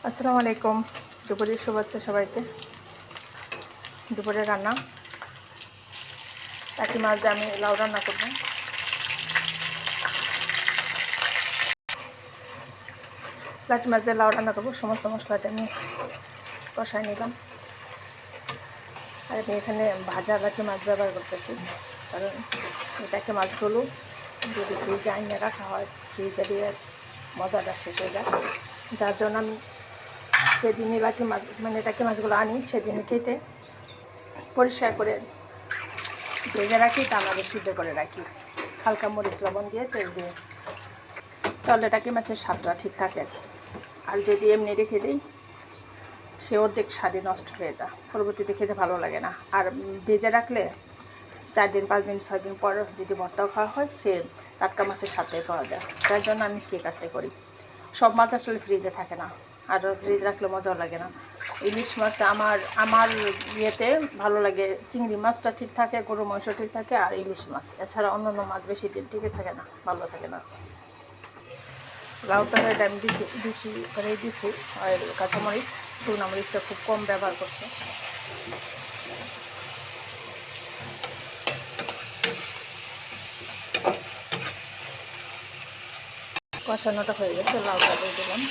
আসসালামু আলাইকুম। দুপুরের শুভেচ্ছা সবাইকে। দুপুরের রান্না টাকি মাছ দিয়ে আমি লাউ রান্না করব। টাকি মাছ দিয়ে লাউ রান্না করবো। সমস্ত মশলাটা আমি কষাই নিলাম। আর আমি এখানে ভাজা টাকি মাছ ব্যবহার করতেছি, কারণ এই টাকি মাছগুলো যদি ফ্রিজে আইনে রাখা হয়, ফ্রিজে দিয়ে মজাটা শেষ হয়ে যায়। যার জন্য আমি সেদিনই টাকি মাছ টাকি মাছগুলো আনি, সেদিনই কেটে পরিষ্কার করে ভেজে রাখি, তা আমাদের সিদ্ধ করে রাখি হালকা মরিচ লবণ দিয়ে, তেল দিয়ে। তাহলে টাকি মাছের স্বাদটা ঠিক থাকে। আর যদি এমনি রেখে দিই, সে অর্ধেক স্বাদই নষ্ট হয়ে যায়, পরবর্তীতে খেতে ভালো লাগে না। আর ভেজে রাখলে 4 দিন 5 দিন 6 দিন পর যদি ভর্তাও খাওয়া হয়, সে টাটকা মাছের স্বাদটাই পাওয়া যায়। তার জন্য আমি সেই কাজটাই করি। সব মাছ আসলে ফ্রিজে থাকে না, আর ফ্রিজ রাখলে মজাও লাগে না। ইলিশ মাছটা আমার ইয়েতে ভালো লাগে। চিংড়ি মাছটা ঠিক থাকে, গরু মাংস ঠিক থাকে, আর ইলিশ মাছ। এছাড়া অন্যান্য মাছ বেশি দিন টিকে থাকে না, ভালো থাকে না। লাউ তরকারিটা আমি বেশি করেই দিচ্ছি। আর কাঁচামরিচ, শুকনো মরিচটা খুব কম ব্যবহার করছে। কষানোটা হয়ে গেছে, লাউটা দিয়ে দিলাম।